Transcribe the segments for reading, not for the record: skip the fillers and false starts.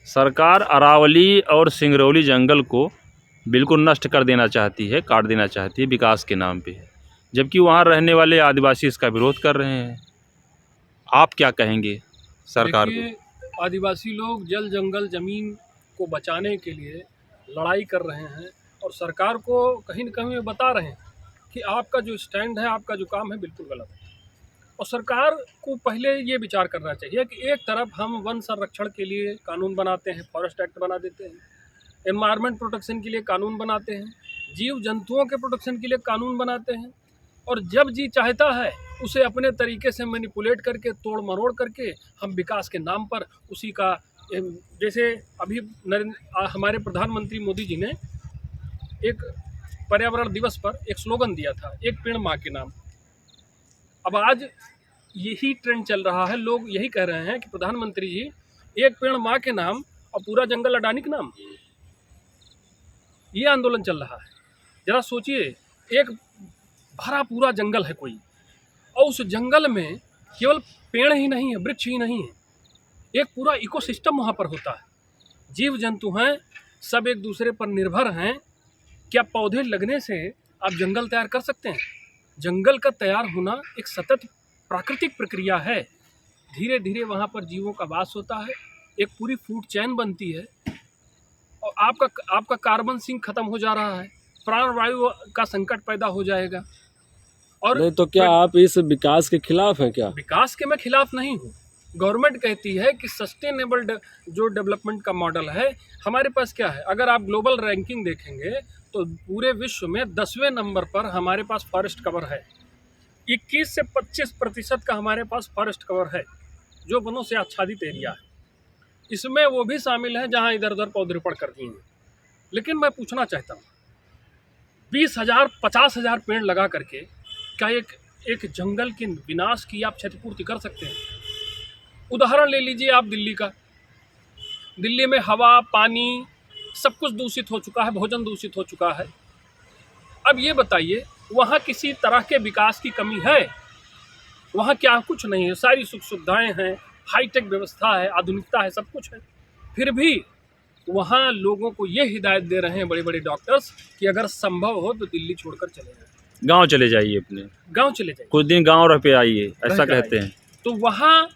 सरकार अरावली और सिंगरौली जंगल को बिल्कुल नष्ट कर देना चाहती है, काट देना चाहती है विकास के नाम पे, जबकि वहाँ रहने वाले आदिवासी इसका विरोध कर रहे हैं। आप क्या कहेंगे सरकार को? देखिए, आदिवासी लोग जल जंगल ज़मीन को बचाने के लिए लड़ाई कर रहे हैं और सरकार को कहीं न कहीं बता रहे हैं कि आपका जो स्टैंड है, आपका जो काम है बिल्कुल गलत है। और सरकार को पहले ये विचार करना चाहिए कि एक तरफ हम वन संरक्षण के लिए कानून बनाते हैं, फॉरेस्ट एक्ट बना देते हैं, एनवायरनमेंट प्रोटेक्शन के लिए कानून बनाते हैं, जीव जंतुओं के प्रोटेक्शन के लिए कानून बनाते हैं, और जब जी चाहता है उसे अपने तरीके से मैनिपुलेट करके, तोड़ मरोड़ करके हम विकास के नाम पर उसी का जैसे अभी हमारे प्रधानमंत्री मोदी जी ने एक पर्यावरण दिवस पर एक स्लोगन दिया था, एक पेड़ माँ के नाम। अब आज यही ट्रेंड चल रहा है, लोग यही कह रहे हैं कि प्रधानमंत्री जी एक पेड़ माँ के नाम और पूरा जंगल अडानी के नाम, ये आंदोलन चल रहा है। जरा सोचिए, एक भरा पूरा जंगल है कोई, और उस जंगल में केवल पेड़ ही नहीं है, वृक्ष ही नहीं है, एक पूरा इकोसिस्टम वहाँ पर होता है, जीव जंतु हैं, सब एक दूसरे पर निर्भर हैं। क्या पौधे लगने से आप जंगल तैयार कर सकते हैं? जंगल का तैयार होना एक सतत प्राकृतिक प्रक्रिया है। धीरे धीरे वहाँ पर जीवों का वास होता है, एक पूरी फूड चेन बनती है, और आपका कार्बन सिंक खत्म हो जा रहा है, प्राणवायु का संकट पैदा हो जाएगा। और नहीं तो क्या आप इस विकास के खिलाफ हैं क्या? विकास के मैं खिलाफ नहीं हूँ। गवर्नमेंट कहती है कि सस्टेनेबल जो डेवलपमेंट का मॉडल है हमारे पास क्या है। अगर आप ग्लोबल रैंकिंग देखेंगे तो पूरे विश्व में 10वें नंबर पर हमारे पास फॉरेस्ट कवर है। 21 से 25% का हमारे पास फॉरेस्ट कवर है जो वनों से आच्छादित एरिया है। इसमें वो भी शामिल है जहाँ इधर उधर पौधरोपण कर दिए हैं। लेकिन मैं पूछना चाहता हूँ, 20,000 50,000 पेड़ लगा करके क्या एक जंगल के विनाश की आप क्षतिपूर्ति कर सकते हैं? उदाहरण ले लीजिए आप दिल्ली का। दिल्ली में हवा, पानी सब कुछ दूषित हो चुका है, भोजन दूषित हो चुका है। अब ये बताइए, वहाँ किसी तरह के विकास की कमी है? वहाँ क्या कुछ नहीं है, सारी सुख सुविधाएँ हैं, हाईटेक व्यवस्था है, आधुनिकता है, सब कुछ है। फिर भी वहाँ लोगों को ये हिदायत दे रहे हैं बड़े बड़े डॉक्टर्स कि अगर संभव हो तो दिल्ली छोड़कर चले जाए, गांव चले जाइए, अपने गांव चले जाइए, कुछ दिन गांव रह पे आइए, ऐसा कहते हैं। तो वहाँ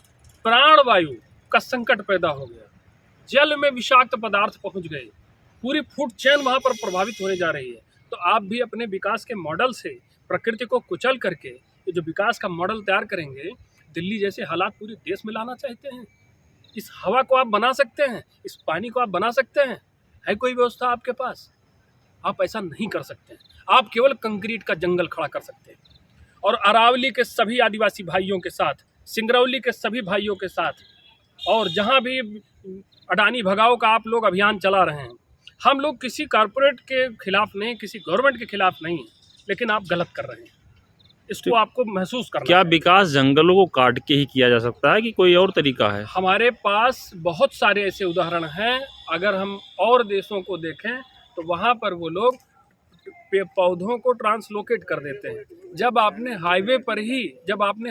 प्राणवायु का संकट पैदा हो गया, जल में विषाक्त पदार्थ पहुँच गए, पूरी फूड चेन वहाँ पर प्रभावित होने जा रही है। तो आप भी अपने विकास के मॉडल से प्रकृति को कुचल करके ये जो विकास का मॉडल तैयार करेंगे, दिल्ली जैसे हालात पूरे देश में लाना चाहते हैं? इस हवा को आप बना सकते हैं, इस पानी को आप बना सकते हैं? है कोई व्यवस्था आपके पास? आप ऐसा नहीं कर सकते हैं। आप केवल कंक्रीट का जंगल खड़ा कर सकते हैं। और अरावली के सभी आदिवासी भाइयों के साथ, सिंगरौली के सभी भाइयों के साथ, और जहाँ भी अडानी भगाओ का आप लोग अभियान चला रहे हैं, हम लोग किसी कॉरपोरेट के खिलाफ नहीं, किसी गवर्नमेंट के खिलाफ नहीं, लेकिन आप गलत कर रहे हैं, इसको आपको महसूस करना क्या चाहिए। विकास जंगलों को काट के ही किया जा सकता है कि कोई और तरीका है? हमारे पास बहुत सारे ऐसे उदाहरण हैं। अगर हम और देशों को देखें तो वहाँ पर वो लोग पौधों को ट्रांसलोकेट कर देते हैं। जब आपने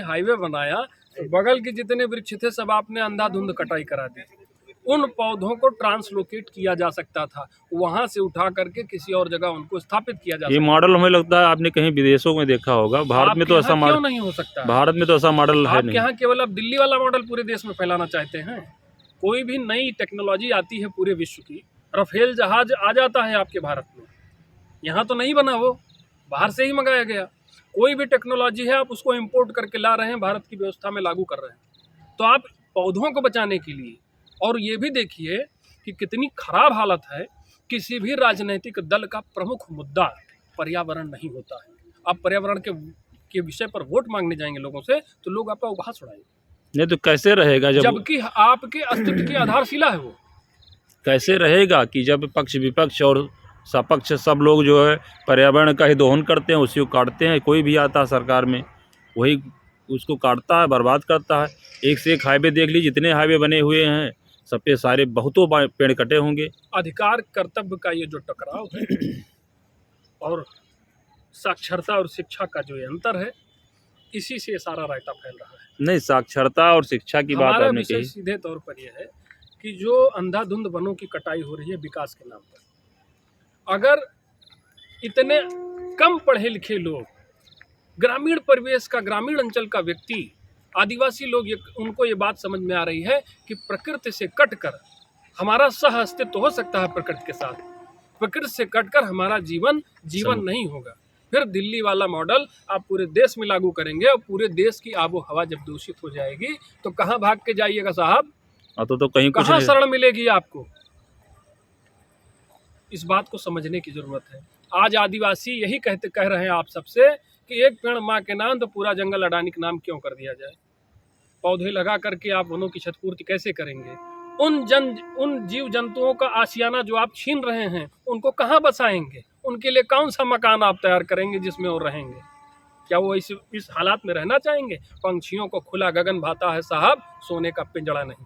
हाईवे बनाया तो बगल के जितने वृक्ष थे सब आपने अंधाधुंध कटाई करा दी। उन पौधों को ट्रांसलोकेट किया जा सकता था, वहाँ से उठा करके किसी और जगह उनको स्थापित किया जा ये सकता। मॉडल हमें लगता है आपने कहीं विदेशों में देखा होगा, भारत में तो ऐसा मॉडल नहीं हो सकता। भारत में तो ऐसा मॉडल है आप नहीं। यहाँ केवल अब दिल्ली वाला मॉडल पूरे देश में फैलाना चाहते हैं। कोई भी नई टेक्नोलॉजी आती है पूरे विश्व की, रफेल जहाज आ जाता है आपके भारत में, यहाँ तो नहीं बना, वो बाहर से ही मंगाया गया। कोई भी टेक्नोलॉजी है आप उसको इंपोर्ट करके ला रहे हैं, भारत की व्यवस्था में लागू कर रहे हैं। तो आप पौधों को बचाने के लिए, और ये भी देखिए कि कितनी खराब हालत है, किसी भी राजनीतिक दल का प्रमुख मुद्दा पर्यावरण नहीं होता है। आप पर्यावरण के विषय पर वोट मांगने जाएंगे लोगों से तो लोग आपका उपहास उड़ाएंगे। नहीं तो कैसे रहेगा जबकि आपके अस्तित्व की आधारशिला है वो। कैसे रहेगा कि जब पक्ष विपक्ष और सपक्ष सब लोग जो है पर्यावरण का ही दोहन करते हैं, उसी को काटते हैं। कोई भी आता है सरकार में वही उसको काटता है, बर्बाद करता है। एक से एक हाईवे देख लीजिए, जितने हाईवे बने हुए हैं सब पे सारे बहुतों पेड़ कटे होंगे। अधिकार कर्तव्य का ये जो टकराव है और साक्षरता और शिक्षा का जो ये अंतर है, इसी से सारा रायता फैल रहा है। नहीं, साक्षरता और शिक्षा की बात आपने कही। सीधे तौर पर यह है कि जो अंधाधुंध वनों की कटाई हो रही है विकास के नाम पर, अगर इतने कम पढ़े लिखे लोग, ग्रामीण परिवेश का, ग्रामीण अंचल का व्यक्ति, आदिवासी लोग, उनको ये बात समझ में आ रही है कि प्रकृति से कटकर हमारा सह अस्तित्व हो सकता है प्रकृति के साथ, प्रकृति से कटकर हमारा जीवन नहीं होगा। फिर दिल्ली वाला मॉडल आप पूरे देश में लागू करेंगे और पूरे देश की आबो हवा जब दूषित हो जाएगी तो कहाँ भाग के जाइएगा साहब? तो कहीं कुछ कहाँ नहीं। शरण मिलेगी आपको? इस बात को समझने की जरूरत है। आज आदिवासी यही कह रहे हैं आप सबसे कि एक पेड़ माँ के नाम तो पूरा जंगल अडानी के नाम क्यों कर दिया जाए? पौधे लगा करके आप वनों की क्षतिपूर्ति कैसे करेंगे? उन जीव जंतुओं का आशियाना जो आप छीन रहे हैं उनको कहाँ बसाएंगे? उनके लिए कौन सा मकान आप तैयार करेंगे जिसमें वो रहेंगे? क्या वो इस हालात में रहना चाहेंगे? पंछियों को खुला गगन भाता है साहब, सोने का पिंजड़ा नहीं।